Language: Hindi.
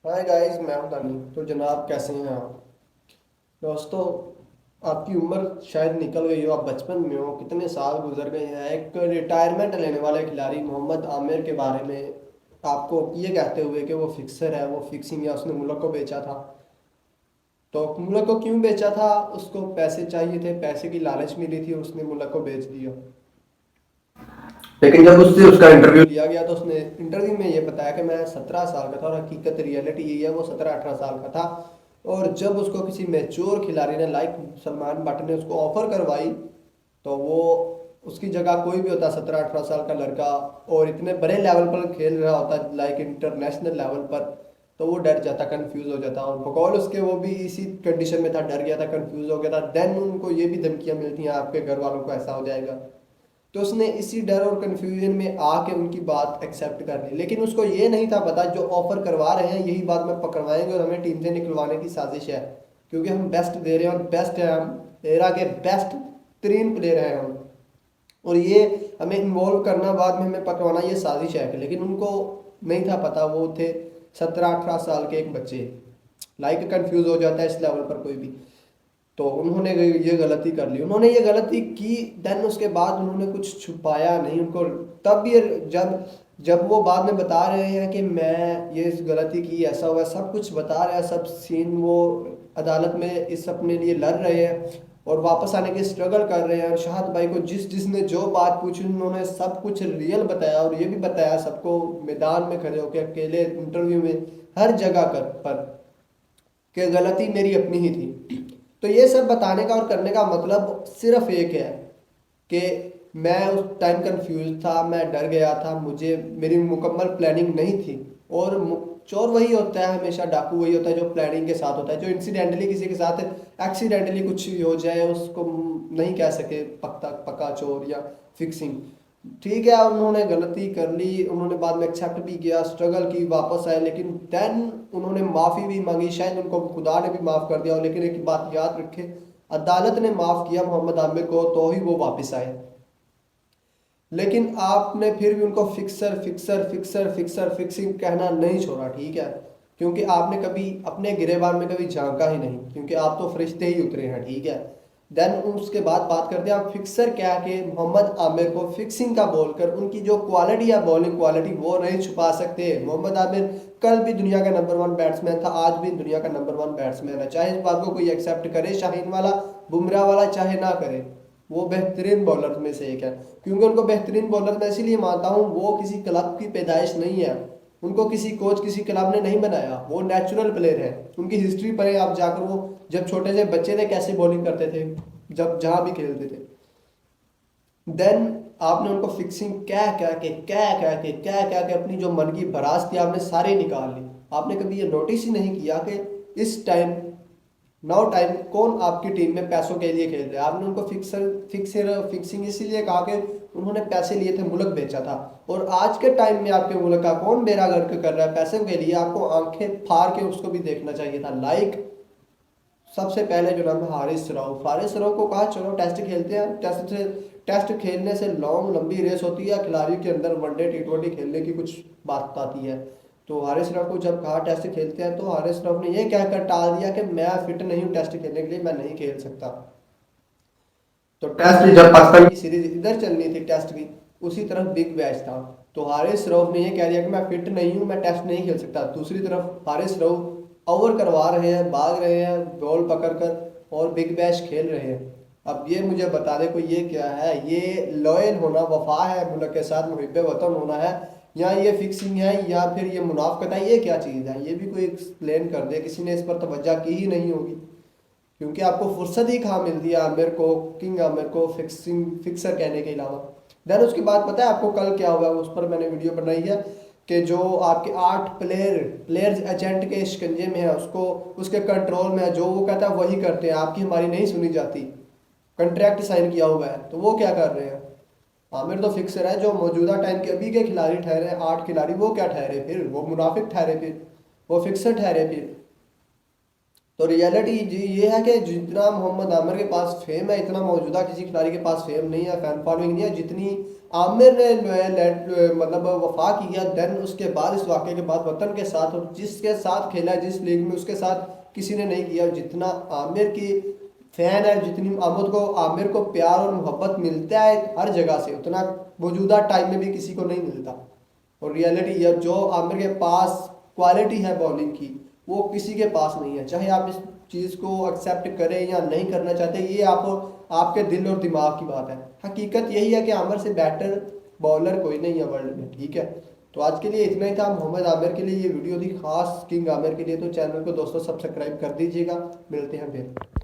हाय गाइस, मैं हूं दानी। तो जनाब, कैसे हैं आप दोस्तों? आपकी उम्र शायद निकल गई हो, आप बचपन में हो, कितने साल गुजर गए हैं। एक रिटायरमेंट लेने वाले खिलाड़ी मोहम्मद आमिर के बारे में आपको ये कहते हुए कि वो फिक्सर है, वो फिक्सिंग है, उसने मुल्क को बेचा था। तो मुल्क को क्यों बेचा था? उसको पैसे चाहिए थे, पैसे की लालच मिली थी, उसने मुल्क को बेच दिया। लेकिन जब उससे उसका इंटरव्यू लिया गया तो उसने इंटरव्यू में ये बताया कि मैं 17 साल का था, और हकीकत रियलिटी यही है, वो 17-18 साल का था। और जब उसको किसी मैच्योर खिलाड़ी ने, लाइक सलमान बट ने, उसको ऑफर करवाई, तो वो उसकी जगह कोई भी होता 17-18 साल का लड़का, और इतने बड़े लेवल पर खेल रहा होता, लाइक इंटरनेशनल लेवल पर, तो वो डर जाता, कंफ्यूज हो जाता। और बकौल उसके वो भी इसी कंडीशन में था, डर गया था, कंफ्यूज हो गया था। देन उनको ये भी धमकियां मिलती हैं, आपके घर वालों को ऐसा हो जाएगा। तो उसने इसी डर और कन्फ्यूजन में आके उनकी बात एक्सेप्ट कर ली। लेकिन उसको ये नहीं था पता, जो ऑफर करवा रहे हैं यही बात में पकड़वाएंगे और हमें टीम से निकलवाने की साजिश है। क्योंकि हम बेस्ट दे रहे हैं, और बेस्ट है, हम एरा के बेस्ट 3 प्लेयर हैं हम। और ये हमें इन्वॉल्व करना, बाद में हमें पकड़वाना, ये साजिश है। लेकिन उनको नहीं था पता, वो थे 17-18 साल के एक बच्चे। लाइक कंफ्यूज हो जाता है इस लेवल पर कोई भी। तो उन्होंने ये गलती कर ली, उन्होंने ये गलती की। देन उसके बाद उन्होंने कुछ छुपाया नहीं उनको। तब ये जब जब वो बाद में बता रहे हैं कि मैं ये इस गलती की, ऐसा हुआ, सब कुछ बता रहे हैं, सब सीन वो अदालत में इस अपने लिए लड़ रहे हैं और वापस आने की स्ट्रगल कर रहे हैं। और शाहद भाई को जिसने जो बात पूछी, उन्होंने सब कुछ रियल बताया, और ये भी बताया सबको मैदान में खड़े होकर, अकेले इंटरव्यू में, हर जगह पर कि गलती मेरी अपनी ही थी। तो ये सब बताने का और करने का मतलब सिर्फ एक है कि मैं उस टाइम कंफ्यूज था, मैं डर गया था, मुझे मेरी मुकम्मल प्लानिंग नहीं थी। और चोर वही होता है हमेशा, डाकू वही होता है जो प्लानिंग के साथ होता है। जो इंसिडेंटली किसी के साथ एक्सीडेंटली कुछ हो जाए, उसको नहीं कह सके पक्का पक्का चोर या फिक्सिंग। ठीक है, उन्होंने गलती कर ली, उन्होंने बाद में एक्सेप्ट भी किया, स्ट्रगल की, वापस आए। लेकिन देन उन्होंने माफ़ी भी मांगी, शायद उनको खुदा ने भी माफ़ कर दिया हो। लेकिन एक बात याद रखें, अदालत ने माफ़ किया मोहम्मद आमिर को, तो ही वो वापस आए। लेकिन आपने फिर भी उनको fixer fixer fixer fixer fixing कहना नहीं छोड़ा, ठीक है? क्योंकि आपने कभी अपने गिरेबान में कभी झांका ही नहीं, क्योंकि आप तो फरिश्ते ही उतरे हैं, ठीक है? देन उसके बाद बात करते हैं आप फिक्सर क्या के मोहम्मद आमिर को फिक्सिंग का बोलकर उनकी जो क्वालिटी है, बॉलिंग क्वालिटी, वो नहीं छुपा सकते। मोहम्मद आमिर कल भी दुनिया का नंबर 1 बैट्समैन था, आज भी दुनिया का नंबर 1 बैट्समैन है। चाहे इस बात को कोई एक्सेप्ट करे, शाहीन वाला, बुमराह वाला, चाहे ना करे, वो बेहतरीन बॉलर में से एक है। क्योंकि उनको बेहतरीन बॉलर मैं इसीलिए मानता हूँ, वो किसी क्लब की पैदाइश नहीं है, उनको किसी कोच, किसी क्लब ने नहीं बनाया, वो नेचुरल प्लेयर है। उनकी हिस्ट्री पढ़े आप जाकर, वो जब छोटे से बच्चे थे कैसे बॉलिंग करते थे, जब जहाँ भी खेलते थे। देन आपने उनको फिक्सिंग क्या क्या के अपनी जो मन की भड़ास थी, आपने सारे निकाल ली। आपने कभी ये नोटिस ही नहीं किया कि इस टाइम, नाउ टाइम, कौन आपकी टीम में पैसों के लिए खेल रहा है। आपने उनको फिक्सिंग इसीलिए कहा कि उन्होंने पैसे लिए थे, मुल्क बेचा था। और आज के टाइम में आपके मुल्क का कौन बेड़ा गर्क कर रहा है पैसों के लिए? आपको आंखें फाड़ के उसको भी देखना चाहिए था। लाइक सबसे पहले जो नाम है हारिस राव, हारिस राव को कहा चलो टेस्ट खेलते हैं। टेस्ट खेलने से लॉन्ग लंबी रेस होती है, खिलाड़ियों के अंदर वनडे T20 खेलने की कुछ बात आती है। तो हारिस राव को जब कहा टेस्ट खेलते हैं, तो हारिस राव ने ये कहकर टाल दिया कि मैं फिट नहीं हूँ टेस्ट खेलने के लिए, मैं नहीं खेल सकता। तो टेस्ट जब पाकिस्तान की सीरीज इधर चलनी थी टेस्ट की, उसी तरफ बिग बैच था। तो हारिस रऊफ ने ये कह दिया कि मैं फिट नहीं हूँ, मैं टेस्ट नहीं खेल सकता। दूसरी तरफ हारिस रऊफ ओवर करवा रहे हैं, भाग रहे हैं बॉल पकड़ कर, और बिग बैश खेल रहे हैं। अब ये मुझे बता दे कोई, ये क्या है? ये लॉयल होना, वफा है, मुल्क के साथ मुहिब वतन होना है, या ये फिक्सिंग है, या फिर ये मुनाफकत है? ये क्या चीज़ है? ये भी कोई एक्सप्लेन कर दे, किसी ने इस पर तवज्जो की ही नहीं होगी। क्योंकि आपको फुर्सत ही कहाँ मिलती है आमिर को, किंग आमिर को फिक्सर कहने के अलावा। देन उसके बाद पता है आपको कल क्या हुआ? उस पर मैंने वीडियो बनाई है कि जो आपके 8 प्लेयर्स एजेंट के शिकंजे में है, उसको उसके कंट्रोल में है, जो वो कहता है वही करते हैं, आपकी हमारी नहीं सुनी जाती। कंट्रैक्ट साइन किया हुआ है, तो वो क्या कर रहे हैं? आमिर तो फिक्सर है, जो मौजूदा टाइम के अभी के खिलाड़ी ठहरे 8 खिलाड़ी, वो क्या ठहरे फिर? वो मुनाफिक ठहरे फिर, वो फिक्सर ठहरे फिर। तो रियलिटी ये है कि जितना मोहम्मद आमिर के पास फेम है, इतना मौजूदा किसी खिलाड़ी के पास फेम नहीं है, फैन फॉलोइंग नहीं है जितनी आमिर ने मतलब वफा की है। देन उसके बाद इस वाक़े के बाद वतन के साथ और जिसके साथ खेला है जिस लीग में, उसके साथ किसी ने नहीं किया। जितना आमिर की फैन है, जितनी आमिर को प्यार और मोहब्बत मिलता है हर जगह से, उतना मौजूदा टाइम में भी किसी को नहीं मिलता। और रियलिटी ये जो आमिर के पास क्वालिटी है बॉलिंग की, वो किसी के पास नहीं है। चाहे आप इस चीज़ को एक्सेप्ट करें या नहीं करना चाहते, ये आपके दिल और दिमाग की बात है। हकीकत यही है कि आमिर से बेटर बॉलर कोई नहीं है वर्ल्ड में, ठीक है। तो आज के लिए इतना ही था। मोहम्मद आमिर के लिए ये वीडियो थी, खास किंग आमिर के लिए। तो चैनल को दोस्तों सब्सक्राइब कर दीजिएगा। मिलते हैं फिर।